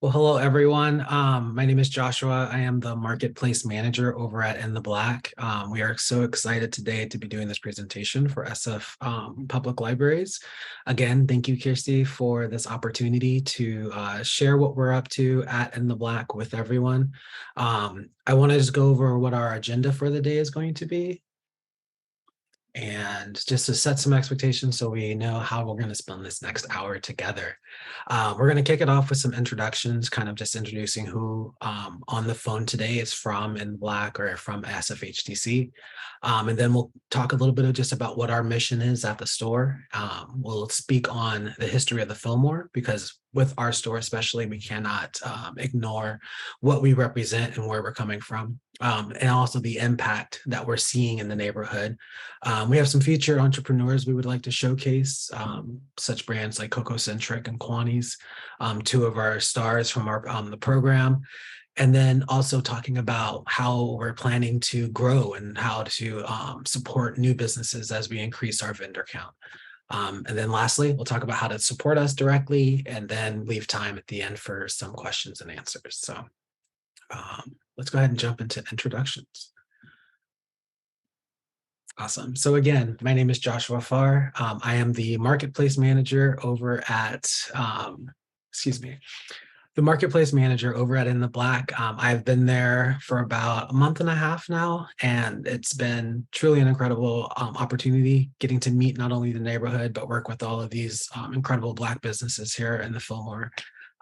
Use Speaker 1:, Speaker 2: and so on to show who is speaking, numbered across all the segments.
Speaker 1: Well, hello everyone. My name is Joshua. I am the marketplace manager over at In the Black. We are so excited today to be doing this presentation for SF Public Libraries. Again, thank you, Kirsty, for this opportunity to share what we're up to at In the Black with everyone. I want to just go over what our agenda for the day is going to be, and just to set some expectations so we know how we're going to spend this next hour together. We're going to kick it off with some introductions, kind of just introducing who on the phone today is from In Black or from SFHTC. And then we'll talk a little bit of just about what our mission is at the store. We'll speak on the history of the Fillmore, because with our store especially, we cannot ignore what we represent and where we're coming from. And also the impact that we're seeing in the neighborhood. We have some featured entrepreneurs we would like to showcase, such brands like Coco Centric and Quani's, two of our stars from our the program. And then also talking about how we're planning to grow and how to support new businesses as we increase our vendor count. And then lastly, we'll talk about how to support us directly and then leave time at the end for some questions and answers. So let's go ahead and jump into introductions. Awesome. So again, my name is Joshua Farr. I am the marketplace manager over at, the marketplace manager over at In the Black. I've been there for about a month and a half now, and it's been truly an incredible opportunity getting to meet not only the neighborhood, but work with all of these incredible Black businesses here in the Fillmore.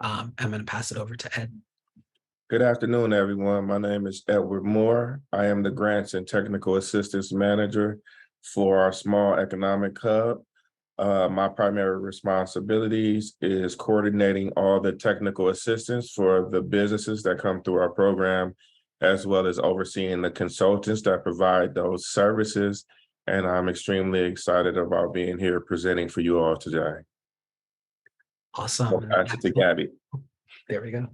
Speaker 1: I'm going to pass it over to Ed.
Speaker 2: Good afternoon, everyone. My name is Edward Moore. I am the Grants and Technical Assistance Manager for our small economic hub. My primary responsibilities is coordinating all the technical assistance for the businesses that come through our program, as well as overseeing the consultants that provide those services. And I'm extremely excited about being here presenting for you all today.
Speaker 1: Awesome.
Speaker 2: I'll pass it to Gabby.
Speaker 1: There we go.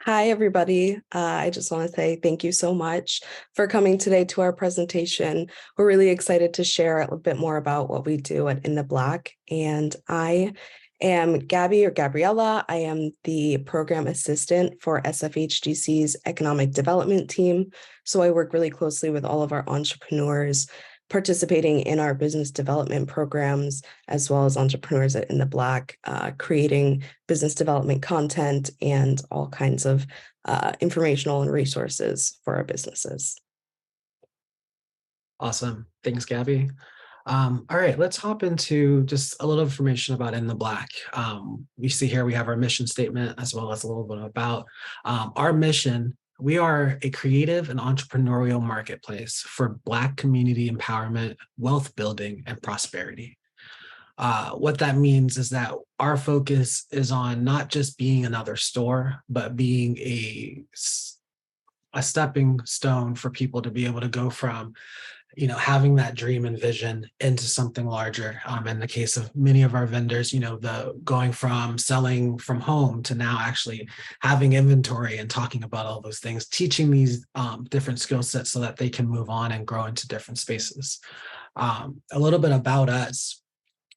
Speaker 3: Hi, everybody. I just want to say thank you so much for coming today to our presentation. We're really excited to share a little bit more about what we do at In the Black. And I am Gabby, or Gabriella. I am the program assistant for SFHGC's economic development team. So I work really closely with all of our entrepreneurs participating in our business development programs, as well as entrepreneurs at In the Black, creating business development content and all kinds of informational and resources for our businesses.
Speaker 1: Awesome. Thanks, Gabby. All right, let's hop into just a little information about In the Black. We see here we have our mission statement, as well as a little bit about our mission. We are a creative and entrepreneurial marketplace for Black community empowerment, wealth building, and prosperity. What that means is that our focus is on not just being another store, but being a stepping stone for people to be able to go from having that dream and vision into something larger. In the case of many of our vendors, the going from selling from home to now actually having inventory and talking about all those things, teaching these different skill sets so that they can move on and grow into different spaces. A little bit about us.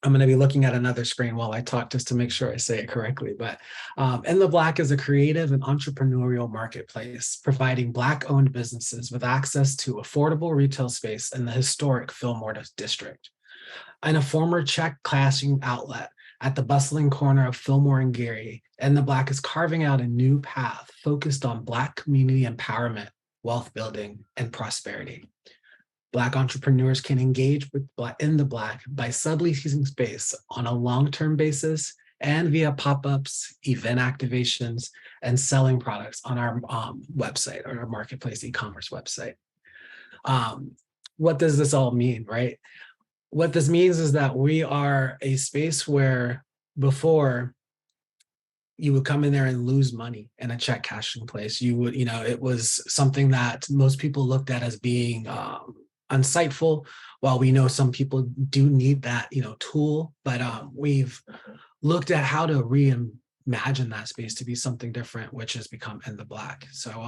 Speaker 1: I'm going to be looking at another screen while I talk just to make sure I say it correctly. But In the Black is a creative and entrepreneurial marketplace providing Black-owned businesses with access to affordable retail space in the historic Fillmore district. In a former Czech classroom outlet at the bustling corner of Fillmore and Gary, In the Black is carving out a new path focused on Black community empowerment, wealth building, and prosperity. Black entrepreneurs can engage with In the Black by subleasing space on a long-term basis and via pop-ups, event activations, and selling products on our website, or our marketplace e-commerce website. What does this all mean, right? What this means is that we are a space where before you would come in there and lose money in a check cashing place. You would, it was something that most people looked at as being insightful. While we know some people do need that, tool, but we've looked at how to reimagine that space to be something different, which has become In the Black. So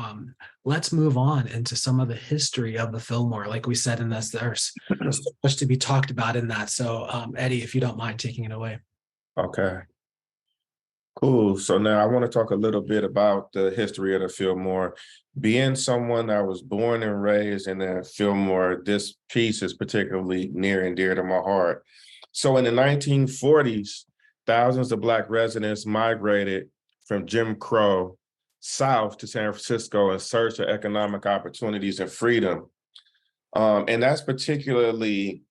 Speaker 1: let's move on into some of the history of the Fillmore. Like we said in this, there's so much to be talked about in that. So Eddie, if you don't mind taking it away.
Speaker 2: Okay. Cool. So now I want to talk a little bit about the history of the Fillmore. Being someone that was born and raised in the Fillmore, this piece is particularly near and dear to my heart. So in the 1940s, thousands of Black residents migrated from Jim Crow south to San Francisco in search of economic opportunities and freedom. And that's particularly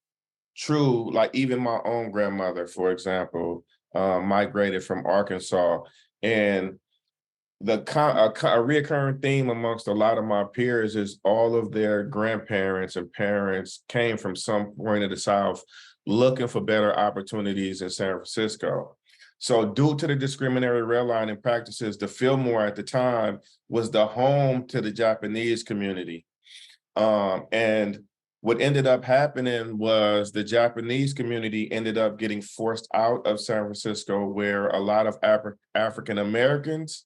Speaker 2: true, like even my own grandmother, for example, migrated from Arkansas. And a reoccurring theme amongst a lot of my peers is all of their grandparents and parents came from some point of the South looking for better opportunities in San Francisco. So due to the discriminatory redlining practices, the Fillmore at the time was the home to the Japanese community. And what ended up happening was the Japanese community ended up getting forced out of San Francisco, where a lot of African Americans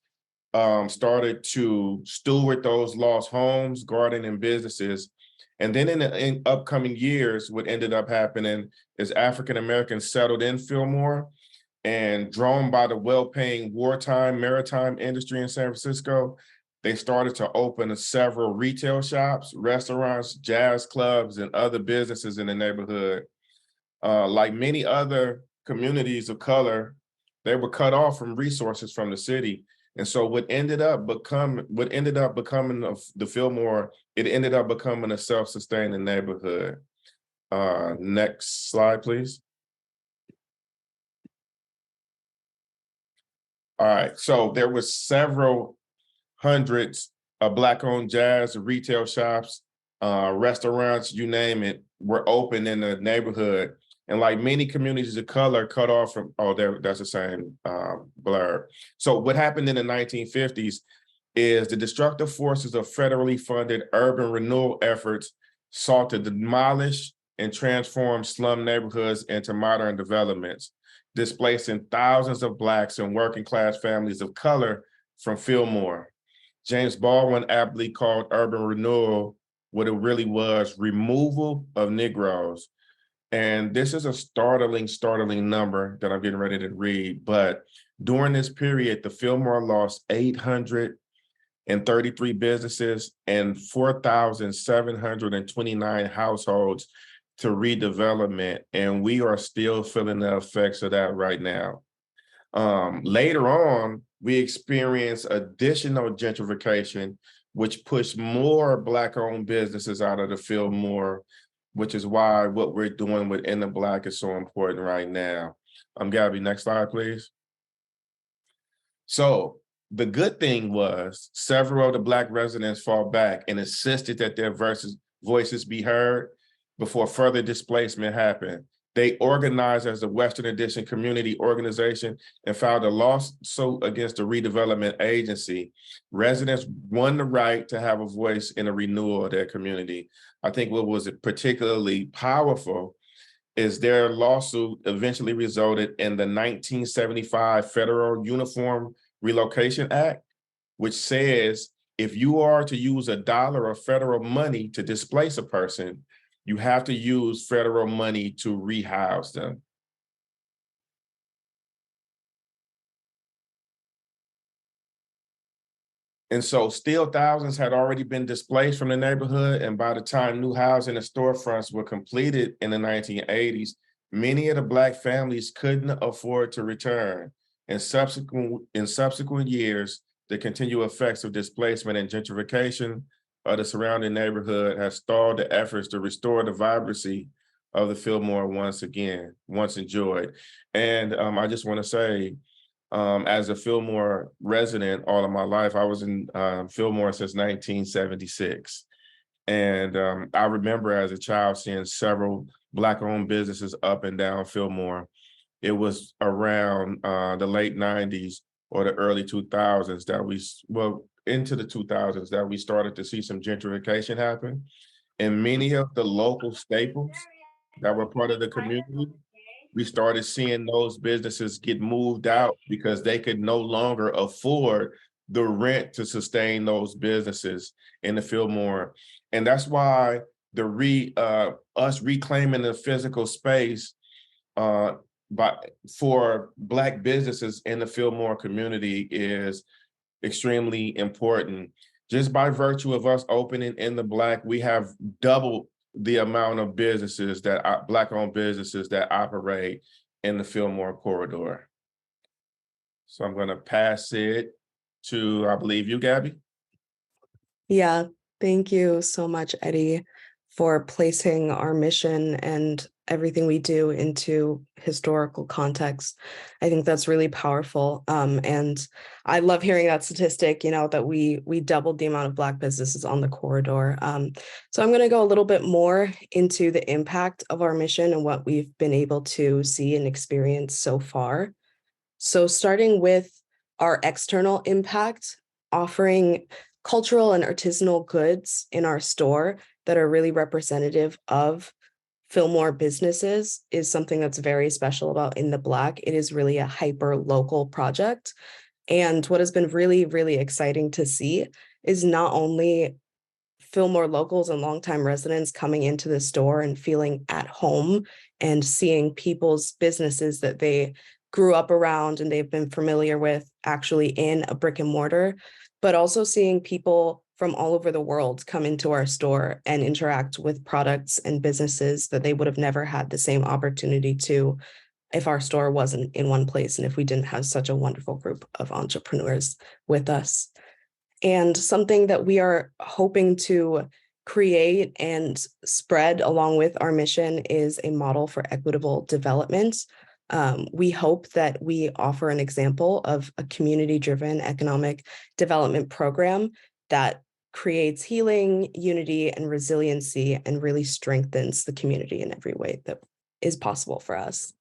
Speaker 2: started to steward those lost homes, gardening businesses. And then in upcoming years, what ended up happening is African Americans settled in Fillmore, and drawn by the well-paying wartime maritime industry in San Francisco, they started to open several retail shops, restaurants, jazz clubs, and other businesses in the neighborhood. Like many other communities of color, they were cut off from resources from the city. And so what ended up becoming the Fillmore, it ended up becoming a self-sustaining neighborhood. Next slide, please. All right, so there was several hundreds of Black-owned jazz retail shops, restaurants, you name it, were open in the neighborhood. And like many communities of color cut off from, that's the same blurb. So what happened in the 1950s is the destructive forces of federally funded urban renewal efforts sought to demolish and transform slum neighborhoods into modern developments, displacing thousands of Blacks and working class families of color from Fillmore. James Baldwin aptly called urban renewal what it really was: removal of Negroes. And this is a startling number that I'm getting ready to read. But during this period, the Fillmore lost 833 businesses and 4,729 households to redevelopment. And we are still feeling the effects of that right now. Later on, we experienced additional gentrification, which pushed more Black-owned businesses out of the Fillmore, which is why what we're doing within the Black is so important right now. Gabby, next slide, please. So the good thing was several of the Black residents fought back and insisted that their voices be heard before further displacement happened. They organized as the Western Addition Community Organization and filed a lawsuit against the redevelopment agency. Residents won the right to have a voice in the renewal of their community. I think what was particularly powerful is their lawsuit eventually resulted in the 1975 Federal Uniform Relocation Act, which says if you are to use $1 of federal money to displace a person, you have to use federal money to rehouse them. And so still thousands had already been displaced from the neighborhood. And by the time new housing and storefronts were completed in the 1980s, many of the Black families couldn't afford to return. In subsequent years, the continued effects of displacement and gentrification of the surrounding neighborhood has stalled the efforts to restore the vibrancy of the Fillmore once enjoyed. And I just want to say, as a Fillmore resident all of my life, I was in Fillmore since 1976. And I remember as a child seeing several Black-owned businesses up and down Fillmore. It was around the late 90s or the early 2000s that into the 2000s that we started to see some gentrification happen. And many of the local staples that were part of the community, we started seeing those businesses get moved out because they could no longer afford the rent to sustain those businesses in the Fillmore. And that's why us reclaiming the physical space for Black businesses in the Fillmore community is extremely important. Just by virtue of us opening in the Black, we have doubled the amount of businesses that Black-owned businesses that operate in the Fillmore corridor. So I'm going to pass it to, I believe you, Gabby.
Speaker 3: Yeah, thank you so much, Eddie, for placing our mission and everything we do into historical context. I think that's really powerful. And I love hearing that statistic, that we doubled the amount of Black businesses on the corridor. So I'm going to go a little bit more into the impact of our mission and what we've been able to see and experience so far. So starting with our external impact, offering cultural and artisanal goods in our store that are really representative of Fillmore businesses is something that's very special about In the Black. It is really a hyper local project. And what has been really, really exciting to see is not only Fillmore locals and longtime residents coming into the store and feeling at home and seeing people's businesses that they grew up around and they've been familiar with actually in a brick and mortar, but also seeing people from all over the world come into our store and interact with products and businesses that they would have never had the same opportunity to if our store wasn't in one place and if we didn't have such a wonderful group of entrepreneurs with us. And something that we are hoping to create and spread along with our mission is a model for equitable development. We hope that we offer an example of a community-driven economic development program that creates healing, unity, and resiliency, and really strengthens the community in every way that is possible for us.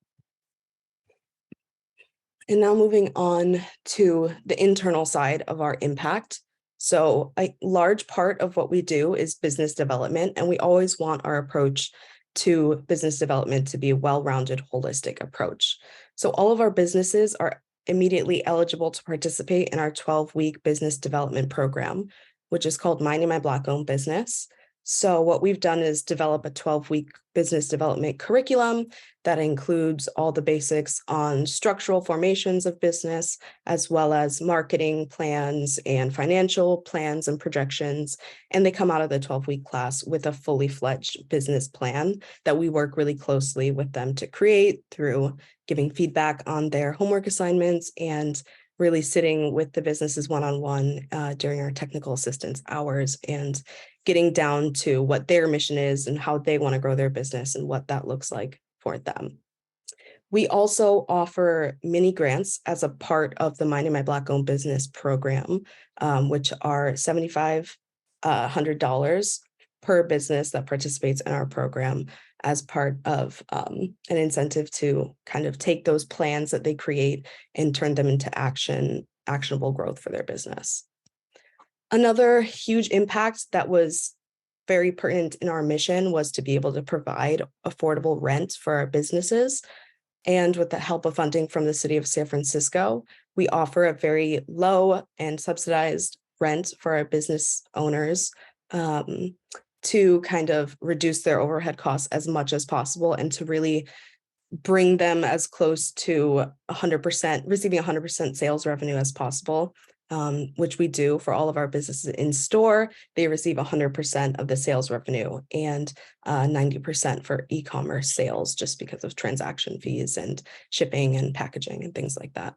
Speaker 3: And now moving on to the internal side of our impact. So a large part of what we do is business development, and we always want our approach to business development to be a well-rounded, holistic approach. So all of our businesses are immediately eligible to participate in our 12-week business development program, which is called Minding My Black-Owned Business. So what we've done is develop a 12-week business development curriculum that includes all the basics on structural formations of business, as well as marketing plans and financial plans and projections. And they come out of the 12-week class with a fully fledged business plan that we work really closely with them to create through giving feedback on their homework assignments and really sitting with the businesses one-on-one during our technical assistance hours and getting down to what their mission is and how they want to grow their business and what that looks like for them. We also offer mini grants as a part of the Minding My Black-Owned Business program, which are $7,500 per business that participates in our program as part of an incentive to kind of take those plans that they create and turn them into actionable growth for their business. Another huge impact that was very pertinent in our mission was to be able to provide affordable rent for our businesses. And with the help of funding from the city of San Francisco, we offer a very low and subsidized rent for our business owners to kind of reduce their overhead costs as much as possible and to really bring them as close to 100%, receiving 100% sales revenue as possible, which we do for all of our businesses in store. They receive 100% of the sales revenue and 90% for e-commerce sales, just because of transaction fees and shipping and packaging and things like that.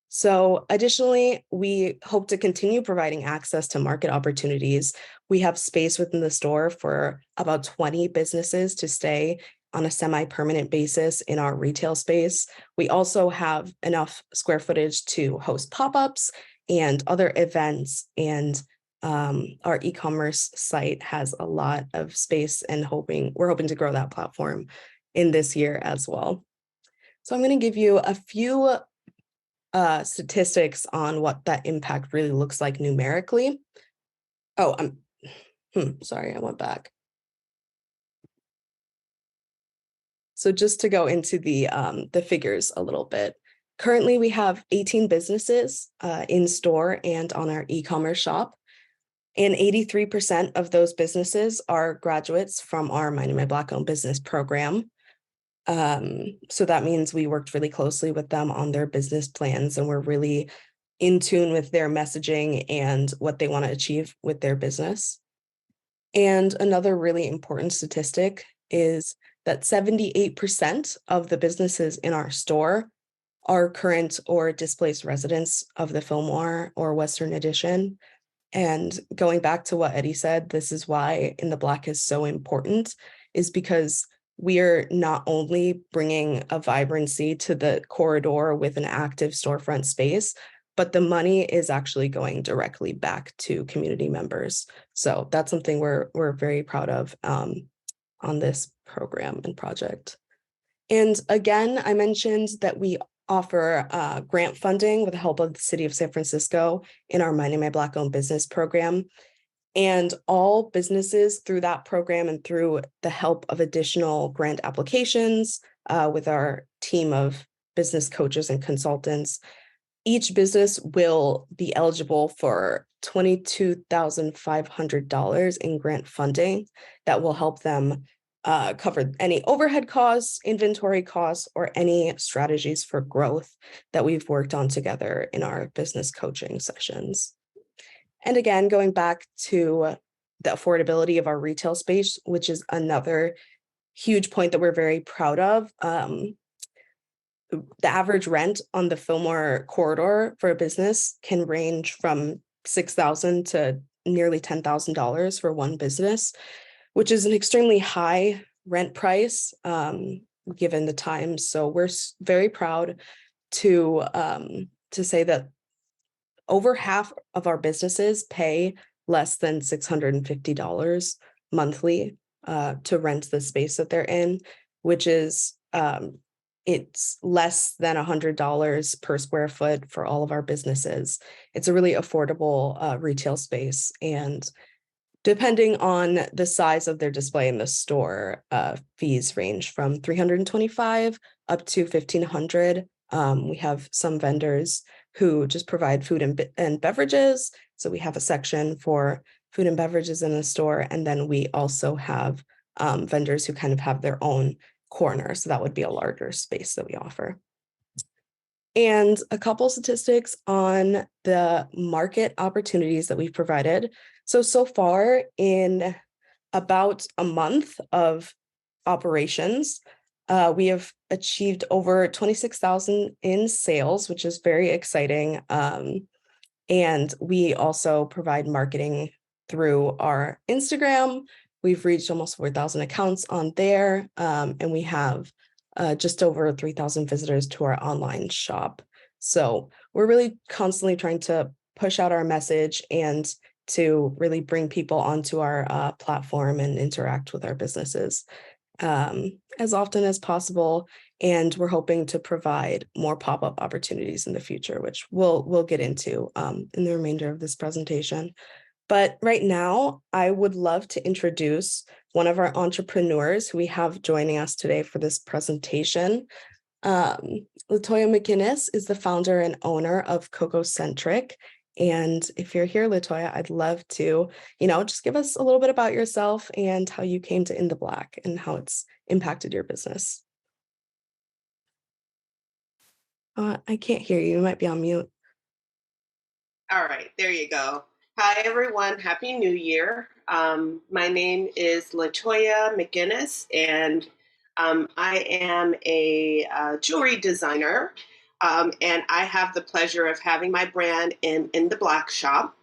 Speaker 3: So additionally, we hope to continue providing access to market opportunities. We have space within the store for about 20 businesses to stay on a semi-permanent basis in our retail space. We also have enough square footage to host pop-ups and other events, and our e-commerce site has a lot of space, and we're hoping to grow that platform in this year as well. So I'm going to give you a few statistics on what that impact really looks like numerically. Oh, sorry, I went back. So just to go into the figures a little bit, currently we have 18 businesses in store and on our e-commerce shop, and 83% of those businesses are graduates from our Minding My Black-Owned Business program. So that means we worked really closely with them on their business plans, and we're really in tune with their messaging and what they want to achieve with their business. And another really important statistic is that 78% of the businesses in our store are current or displaced residents of the Fillmore or Western Addition. And going back to what Eddie said, this is why In the Black is so important, is because we are not only bringing a vibrancy to the corridor with an active storefront space, but the money is actually going directly back to community members. So that's something we're very proud of on this program and project. And again, I mentioned that we offer grant funding with the help of the City of San Francisco in our Minding My Black Owned Business program. And all businesses through that program and through the help of additional grant applications with our team of business coaches and consultants, each business will be eligible for $22,500 in grant funding that will help them cover any overhead costs, inventory costs, or any strategies for growth that we've worked on together in our business coaching sessions. And again, going back to the affordability of our retail space, which is another huge point that we're very proud of. The average rent on the Fillmore corridor for a business can range from $6,000 to nearly $10,000 for one business, which is an extremely high rent price given the time. So we're very proud to say that over half of our businesses pay less than $650 monthly to rent the space that they're in, which is it's less than $100 per square foot for all of our businesses. It's a really affordable retail space, and depending on the size of their display in the store, fees range from $325 up to $1,500. We have some vendors who just provide food and beverages. So we have a section for food and beverages in the store. And then we also have vendors who kind of have their own corner. So that would be a larger space that we offer. And a couple statistics on the market opportunities that we've provided. So far in about a month of operations, we have achieved over 26,000 in sales, which is very exciting. And we also provide marketing through our Instagram. We've reached almost 4,000 accounts on there, and we have just over 3,000 visitors to our online shop. So we're really constantly trying to push out our message and to really bring people onto our platform and interact with our businesses as often as possible. And we're hoping to provide more pop-up opportunities in the future, which we'll get into in the remainder of this presentation. But right now, I would love to introduce one of our entrepreneurs who we have joining us today for this presentation. Latoya McInnes is the founder and owner of Coco Centric. And if you're here, Latoya, I'd love to, just give us a little bit about yourself and how you came to In the Black and how it's impacted your business. I can't hear you. You might be on mute.
Speaker 4: All right, there you go. Hi, everyone. Happy New Year. My name is Latoya McInnes, and I am a jewelry designer, and I have the pleasure of having my brand in the Black shop,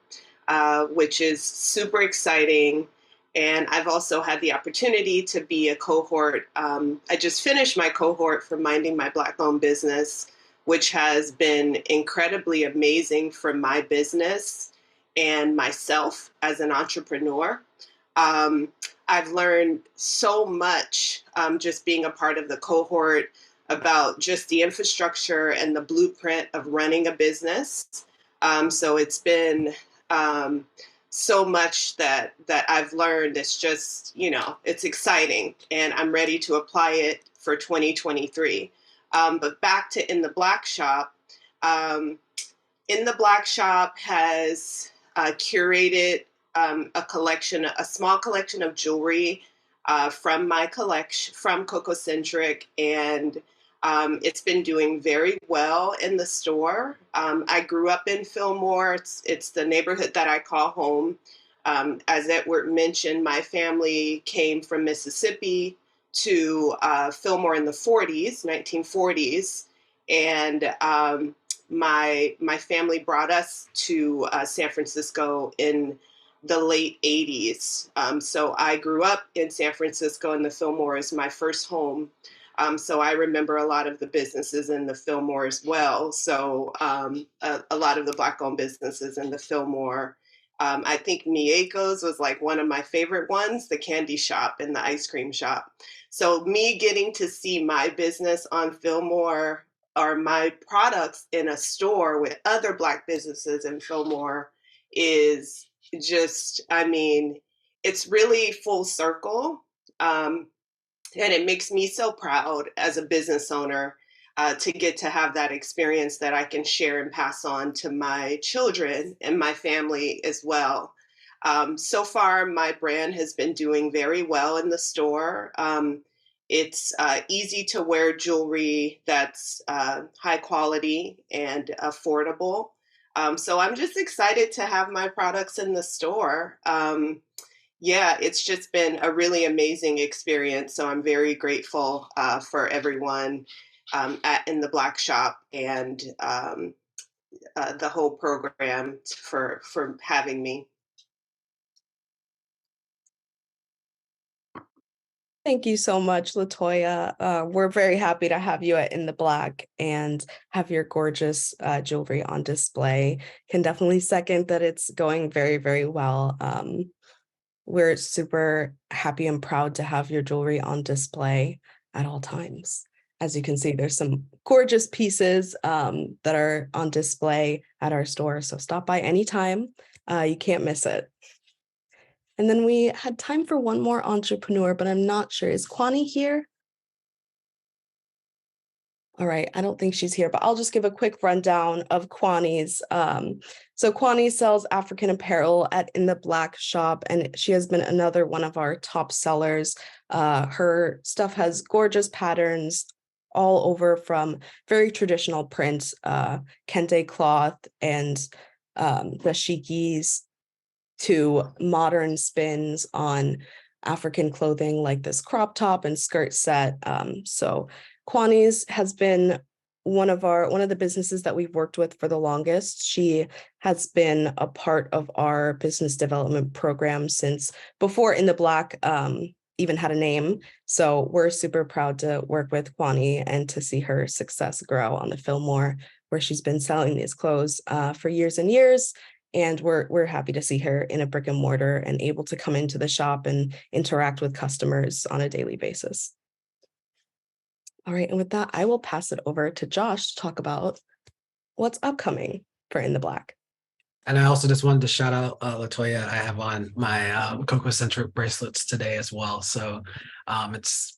Speaker 4: which is super exciting. And I've also had the opportunity to be a cohort. I just finished my cohort for Minding My Black Owned Business, which has been incredibly amazing for my business and myself as an entrepreneur. I've learned so much just being a part of the cohort about just the infrastructure and the blueprint of running a business. So it's been so much that I've learned. It's just, it's exciting, and I'm ready to apply it for 2023. But back to In the Black shop. In the Black shop has curated a small collection of jewelry from my collection, from Cococentric, and it's been doing very well in the store. I grew up in Fillmore. It's the neighborhood that I call home. As Edward mentioned, my family came from Mississippi to Fillmore in the 40s, 1940s, and my family brought us to San Francisco in the late 80s. So I grew up in San Francisco, and the Fillmore is my first home. So I remember a lot of the businesses in the Fillmore as well. So a lot of the Black-owned businesses in the Fillmore. I think Mieko's was like one of my favorite ones, the candy shop and the ice cream shop. So me getting to see my business on Fillmore or my products in a store with other Black businesses in Fillmore is just, I mean, it's really full circle. And it makes me so proud as a business owner to get to have that experience that I can share and pass on to my children and my family as well. So far, my brand has been doing very well in the store. It's easy to wear jewelry that's high quality and affordable. So I'm just excited to have my products in the store. Yeah, it's just been a really amazing experience. So I'm very grateful for everyone in the Black Shop and the whole program for having me.
Speaker 3: Thank you so much, Latoya. We're very happy to have you at In the Black and have your gorgeous jewelry on display. Can definitely second that it's going very, very well. We're super happy and proud to have your jewelry on display at all times. As you can see, there's some gorgeous pieces that are on display at our store. So stop by anytime. You can't miss it. And then we had time for one more entrepreneur, but I'm not sure. Is Kwani here? All right, I don't think she's here, but I'll just give a quick rundown of Kwani's. So Kwani sells African apparel at In the Black Shop, and she has been another one of our top sellers. Her stuff has gorgeous patterns all over, from very traditional prints, kente cloth and dashikis, to modern spins on African clothing like this crop top and skirt set. So Kwani's has been one of the businesses that we've worked with for the longest. She has been a part of our business development program since before In the Black even had a name. So we're super proud to work with Kwani and to see her success grow on the Fillmore, where she's been selling these clothes for years and years. And we're happy to see her in a brick and mortar and able to come into the shop and interact with customers on a daily basis. All right, and with that, I will pass it over to Josh to talk about what's upcoming for In the Black.
Speaker 1: And I also just wanted to shout out Latoya. I have on my Cococentric bracelets today as well. So it's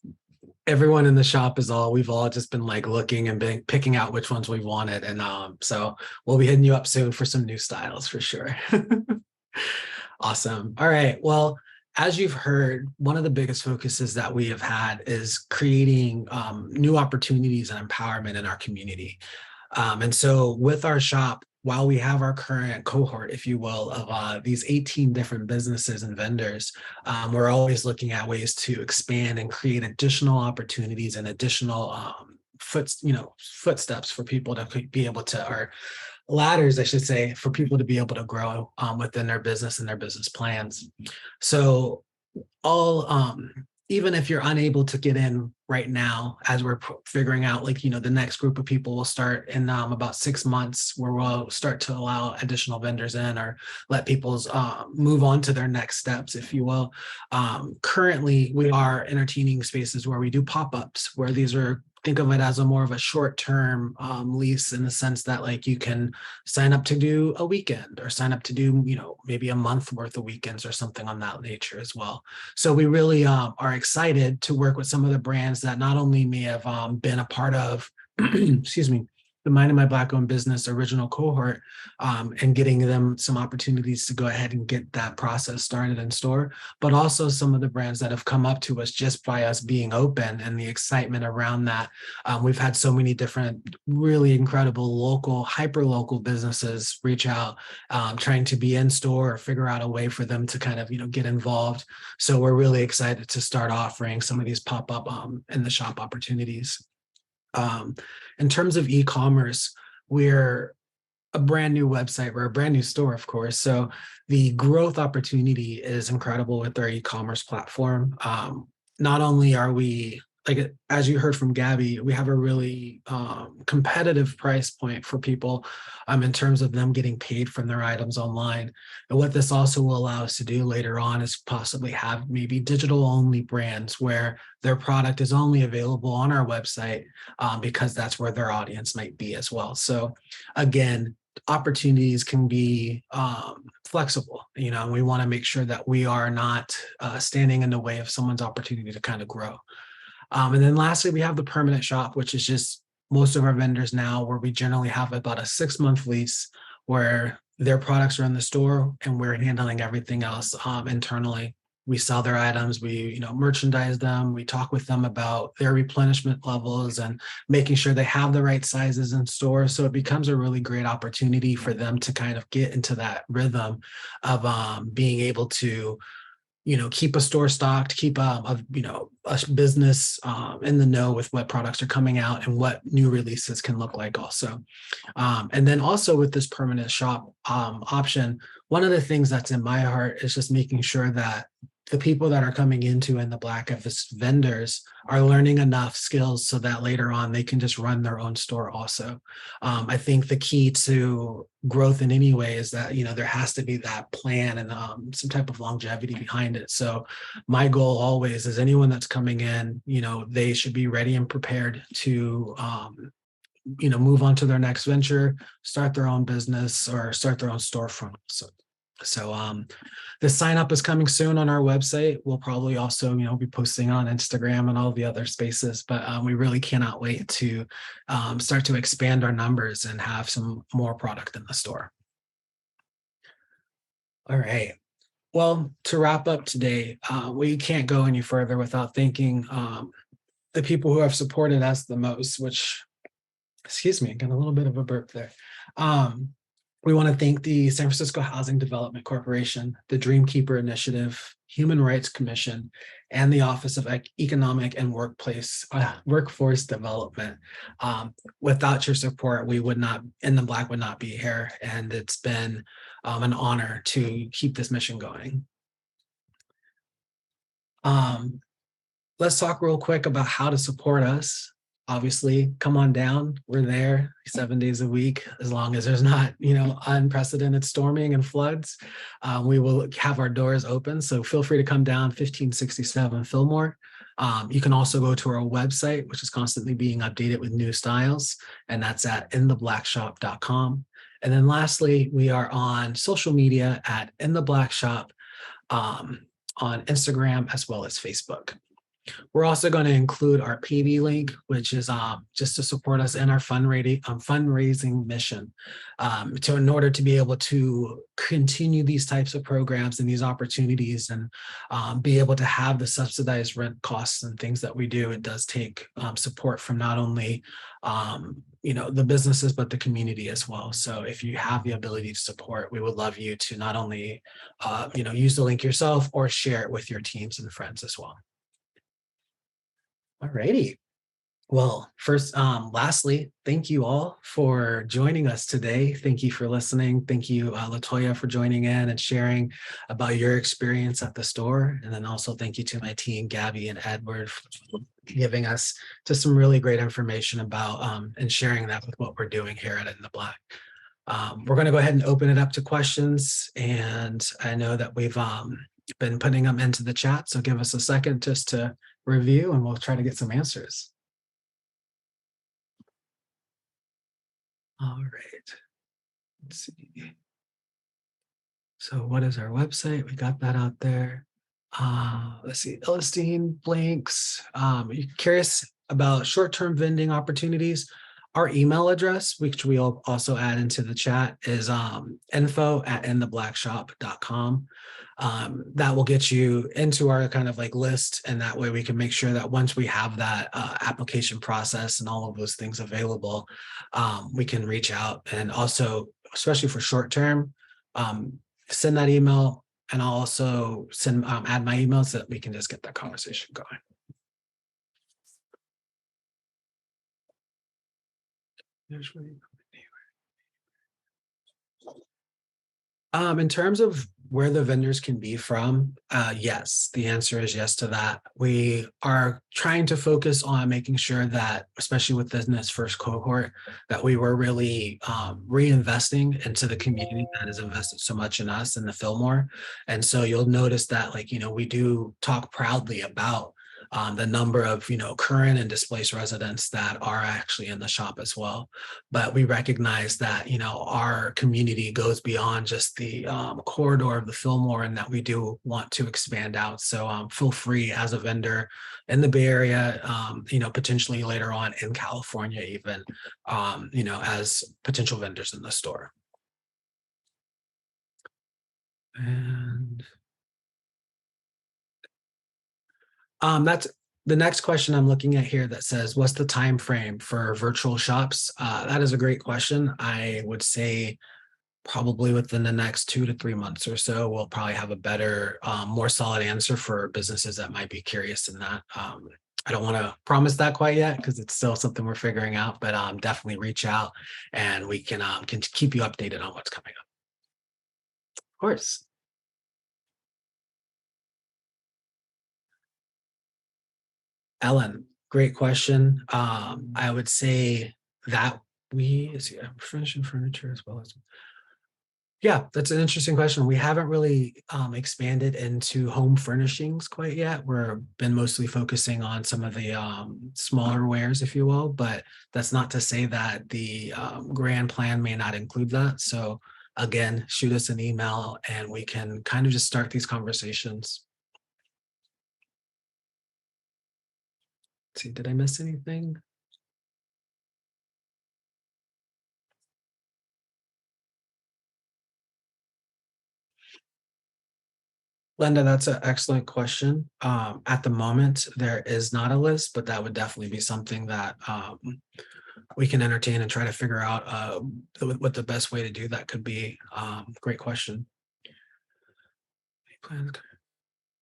Speaker 1: everyone in the shop we've all just been like looking and picking out which ones we wanted. And so we'll be hitting you up soon for some new styles for sure. Awesome. All right. Well, as you've heard, one of the biggest focuses that we have had is creating new opportunities and empowerment in our community. And so with our shop, while we have our current cohort, if you will, of these 18 different businesses and vendors, we're always looking at ways to expand and create additional opportunities and additional footsteps for people to be able to, or ladders, I should say, for people to be able to grow within their business and their business plans. So even if you're unable to get in right now, as we're figuring out, the next group of people will start in about 6 months, where we'll start to allow additional vendors in or let people move on to their next steps, if you will. Currently, we are entertaining spaces where we do pop-ups, where these are, think of it as a more of a short-term lease, in the sense that you can sign up to do a weekend or sign up to do, maybe a month worth of weekends or something on that nature as well. So we really are excited to work with some of the brands that not only may have been a part of, excuse me, the Minding My Black Owned Business original cohort, and getting them some opportunities to go ahead and get that process started in store, but also some of the brands that have come up to us just by us being open and the excitement around that. We've had so many different really incredible local, hyper local businesses reach out, trying to be in store or figure out a way for them to kind of, get involved. So we're really excited to start offering some of these pop-up in the shop opportunities. In terms of e-commerce, we're a brand new website. We're a brand new store, of course. So the growth opportunity is incredible with our e-commerce platform. Not only are we, like, as you heard from Gabby, we have a really competitive price point for people in terms of them getting paid from their items online. And what this also will allow us to do later on is possibly have maybe digital only brands where their product is only available on our website because that's where their audience might be as well. So again, opportunities can be flexible, and we want to make sure that we are not standing in the way of someone's opportunity to kind of grow. And then lastly, we have the permanent shop, which is just most of our vendors now, where we generally have about a 6-month lease where their products are in the store and we're handling everything else internally. We sell their items, we merchandise them, we talk with them about their replenishment levels and making sure they have the right sizes in store. So it becomes a really great opportunity for them to kind of get into that rhythm of being able to keep a store stocked, keep a business in the know with what products are coming out and what new releases can look like also. And then also with this permanent shop option, one of the things that's in my heart is just making sure that the people that are coming into In the Black as vendors are learning enough skills so that later on they can just run their own store also. I think the key to growth in any way is that, there has to be that plan and some type of longevity behind it. So my goal always is anyone that's coming in, they should be ready and prepared to move on to their next venture, start their own business or start their own storefront. So the sign up is coming soon on our website. We'll probably also, be posting on Instagram and all the other spaces, but we really cannot wait to start to expand our numbers and have some more product in the store. All right. Well, to wrap up today, we can't go any further without thanking the people who have supported us the most, which, excuse me, got a little bit of a burp there. We want to thank the San Francisco Housing Development Corporation, the Dreamkeeper Initiative, Human Rights Commission, and the Office of Economic and Workforce Development. Without your support, we would not, In the Black would not be here, and it's been an honor to keep this mission going. Let's talk real quick about how to support us. Obviously, come on down. We're there 7 days a week, as long as there's not, unprecedented storming and floods. We will have our doors open. So feel free to come down 1567 Fillmore. You can also go to our website, which is constantly being updated with new styles, and that's at intheblackshop.com. And then lastly, we are on social media at In the Black Shop on Instagram as well as Facebook. We're also going to include our PV link, which is just to support us in our fundraising mission, in order to be able to continue these types of programs and these opportunities and be able to have the subsidized rent costs and things that we do. It does take support from not only the businesses, but the community as well. So if you have the ability to support, we would love you to not only use the link yourself or share it with your teams and friends as well. All righty. Well, lastly, thank you all for joining us today. Thank you for listening. Thank you, Latoya, for joining in and sharing about your experience at the store. And then also thank you to my team, Gabby and Edward, for giving us just some really great information about and sharing that with what we're doing here at In the Black. We're going to go ahead and open it up to questions. And I know that we've been putting them into the chat. So give us a second just to review and we'll try to get some answers. All right. Let's see. So what is our website? We got that out there. Let's see. Elistine Blanks. Are you curious about short-term vending opportunities? Our email address, which we'll also add into the chat, is info@intheblackshop.com. That will get you into our kind of like list, and that way we can make sure that once we have that application process and all of those things available, we can reach out. And also, especially for short term, send that email, and I'll also send add my email so that we can just get that conversation going. In terms of where the vendors can be from, yes, the answer is yes to that. We are trying to focus on making sure that, especially within this first cohort, that we were really reinvesting into the community that has invested so much in us in the Fillmore. And so you'll notice that, like, we do talk proudly about the number of, current and displaced residents that are actually in the shop as well. But we recognize that, our community goes beyond just the corridor of the Fillmore, and that we do want to expand out. So feel free as a vendor in the Bay Area, potentially later on in California, even, as potential vendors in the store. And that's the next question I'm looking at here that says, what's the time frame for virtual shops? That is a great question. I would say probably within the next 2 to 3 months or so, we'll probably have a better, more solid answer for businesses that might be curious in that. I don't want to promise that quite yet because it's still something we're figuring out, but definitely reach out and we can keep you updated on what's coming up. Of course. Ellen, great question. I would say that furnishing furniture as well as. Yeah, that's an interesting question. We haven't really expanded into home furnishings quite yet. We're been mostly focusing on some of the smaller wares, if you will, but that's not to say that the grand plan may not include that. So again, shoot us an email and we can kind of just start these conversations. Let's see, did I miss anything? Linda, that's an excellent question. At the moment, there is not a list, but that would definitely be something that we can entertain and try to figure out what the best way to do that could be. Great question.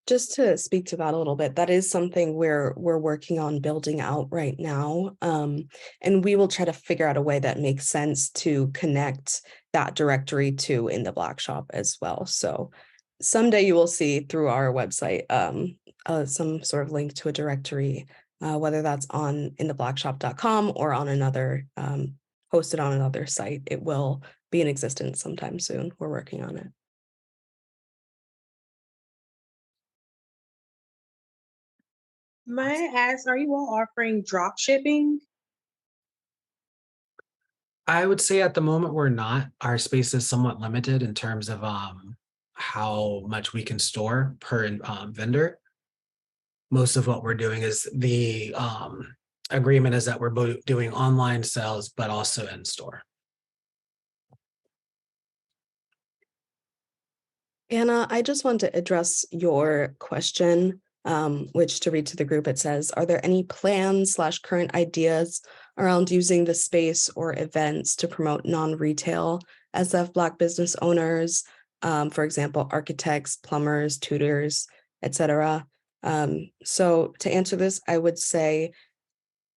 Speaker 3: Just to speak to that a little bit, that is something we're working on building out right now. And we will try to figure out a way that makes sense to connect that directory to In the Black Shop as well. So someday you will see through our website some sort of link to a directory, whether that's on intheblackshop.com or on another hosted on another site. It will be in existence sometime soon. We're working on it.
Speaker 5: May I ask, are you all offering drop shipping?
Speaker 1: I would say at the moment we're not. Our space is somewhat limited in terms of how much we can store per vendor. Most of what we're doing is the agreement is that we're both doing online sales, but also in store.
Speaker 3: Anna, I just want to address your question, which to read to the group, it says, are there any plans / current ideas around using the space or events to promote non-retail SF Black business owners, for example, architects, plumbers, tutors, etc.? So to answer this, I would say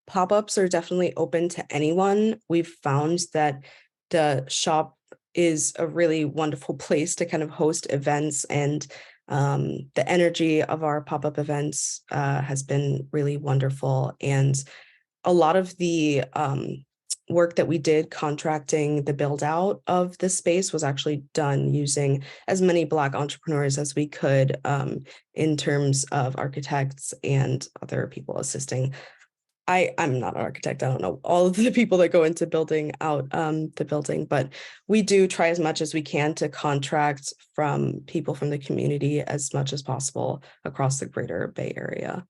Speaker 3: pop-ups are definitely open to anyone. We've found that the shop is a really wonderful place to kind of host events, and the energy of our pop-up events has been really wonderful. And a lot of the work that we did contracting the build out of the space was actually done using as many Black entrepreneurs as we could in terms of architects and other people assisting. I'm not an architect. I don't know all of the people that go into building out the building, but we do try as much as we can to contract from people from the community as much as possible across the greater Bay Area.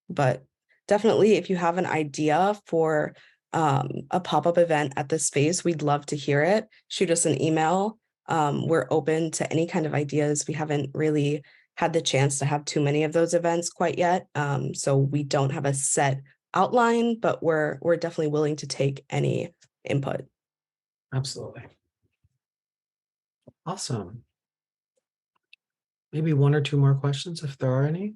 Speaker 3: But definitely, if you have an idea for a pop-up event at this space, we'd love to hear it. Shoot us an email. We're open to any kind of ideas. We haven't really had the chance to have too many of those events quite yet. So we don't have a set outline, but we're definitely willing to take any input.
Speaker 1: Absolutely. Awesome. Maybe one or two more questions if there are any.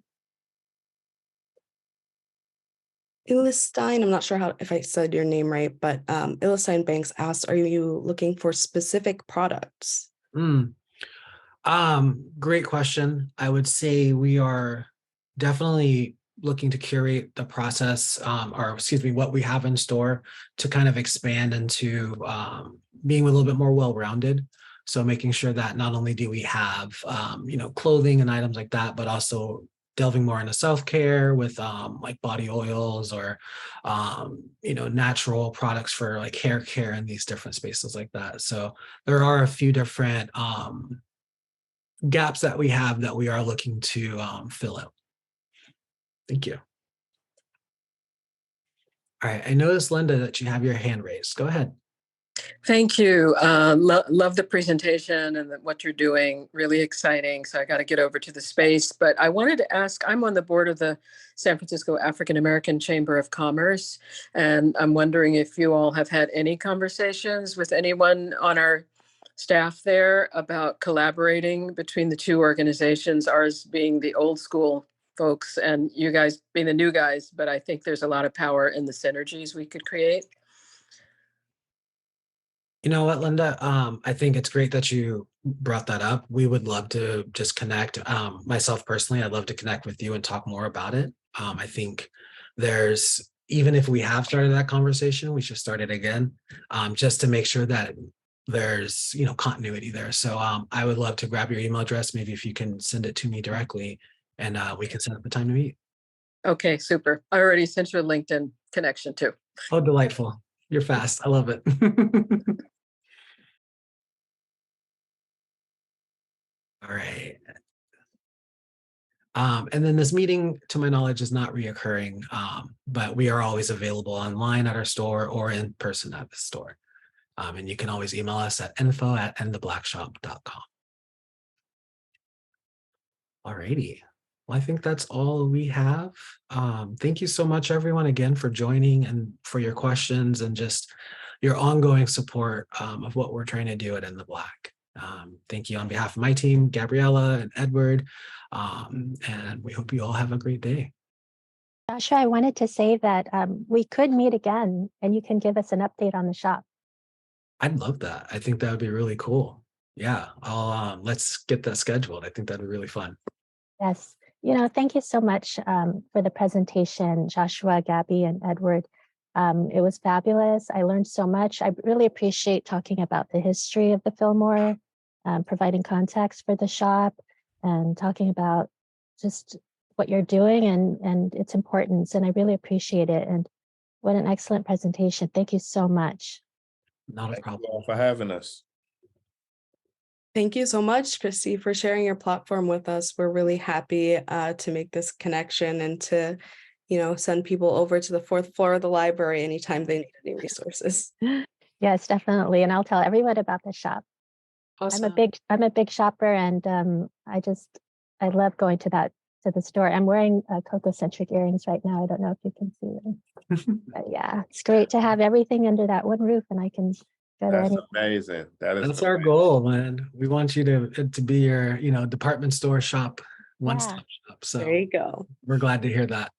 Speaker 3: Ilestein, I'm not sure if I said your name right, but Ilestein Banks asked, are you looking for specific products?
Speaker 1: Great question. I would say we are definitely looking to curate the process, or excuse me, what we have in store to kind of expand into being a little bit more well-rounded. So making sure that not only do we have clothing and items like that, but also delving more into self-care with like body oils or natural products for like hair care and these different spaces like that. So there are a few different gaps that we have that we are looking to fill out. Thank you. All right, I noticed, Linda, that you have your hand raised. Go ahead.
Speaker 6: Thank you. Love the presentation and what you're doing. Really exciting. So I got to get over to the space. But I wanted to ask, I'm on the board of the San Francisco African American Chamber of Commerce. And I'm wondering if you all have had any conversations with anyone on our staff there about collaborating between the two organizations, ours being the old school folks and you guys being the new guys. But I think there's a lot of power in the synergies we could create.
Speaker 1: You know what, Linda? I think it's great that you brought that up. We would love to just connect. Myself personally, I'd love to connect with you and talk more about it. I think even if we have started that conversation, we should start it again, just to make sure that there's continuity there. So I would love to grab your email address. Maybe if you can send it to me directly, and we can set up a time to meet.
Speaker 6: Okay, super. I already sent you a LinkedIn connection too.
Speaker 1: Oh, delightful. You're fast. I love it. All right. And then this meeting, to my knowledge, is not reoccurring, but we are always available online at our store or in person at the store. And you can always email us at info@endtheblackshop.com. All righty. Well, I think that's all we have. Thank you so much, everyone, again, for joining and for your questions and just your ongoing support of what we're trying to do at In the Black. Thank you on behalf of my team, Gabriella and Edward, and we hope you all have a great day.
Speaker 7: Joshua, I wanted to say that we could meet again and you can give us an update on the shop.
Speaker 1: I'd love that. I think that would be really cool. Yeah, let's get that scheduled. I think that'd be really fun.
Speaker 7: Yes. Thank you so much for the presentation, Joshua, Gabby, and Edward. It was fabulous. I learned so much. I really appreciate talking about the history of the Fillmore, providing context for the shop, and talking about just what you're doing and its importance. And I really appreciate it. And what an excellent presentation. Thank you so much.
Speaker 1: Not a
Speaker 2: Thank
Speaker 1: problem.
Speaker 2: you all for having us.
Speaker 3: Thank you so much, Christy, for sharing your platform with us. We're really happy to make this connection and to, send people over to the 4th floor of the library anytime they need any resources.
Speaker 7: Yes, definitely. And I'll tell everyone about the shop.
Speaker 3: Awesome.
Speaker 7: I'm a big shopper, and I love going to the store. I'm wearing Coco-centric earrings right now. I don't know if you can see them. But yeah, it's great to have everything under that one roof, and I can go to
Speaker 2: That's
Speaker 7: any.
Speaker 2: amazing. That's
Speaker 1: our
Speaker 2: amazing.
Speaker 1: goal, man. We want you to be your, department store shop, one-stop shop. So
Speaker 3: There you go.
Speaker 1: we're glad to hear that.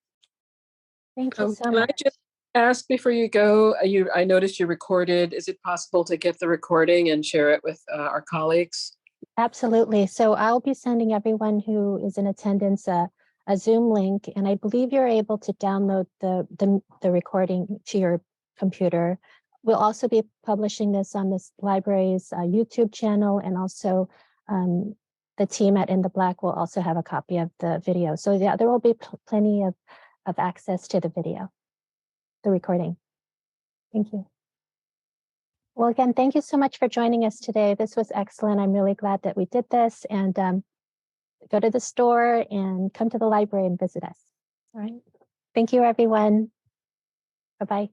Speaker 7: Thank you so
Speaker 6: Can
Speaker 7: much.
Speaker 6: I just ask before you go, I noticed you recorded. Is it possible to get the recording and share it with our colleagues?
Speaker 7: Absolutely. So I'll be sending everyone who is in attendance a Zoom link, and I believe you're able to download the recording to your computer. We'll also be publishing this on this library's YouTube channel, and also the team at In the Black will also have a copy of the video. So yeah, there will be plenty of access to the video, the recording. Thank you. Well, again, thank you so much for joining us today. This was excellent. I'm really glad that we did this, and go to the store and come to the library and visit us. All right. Thank you, everyone. Bye-bye.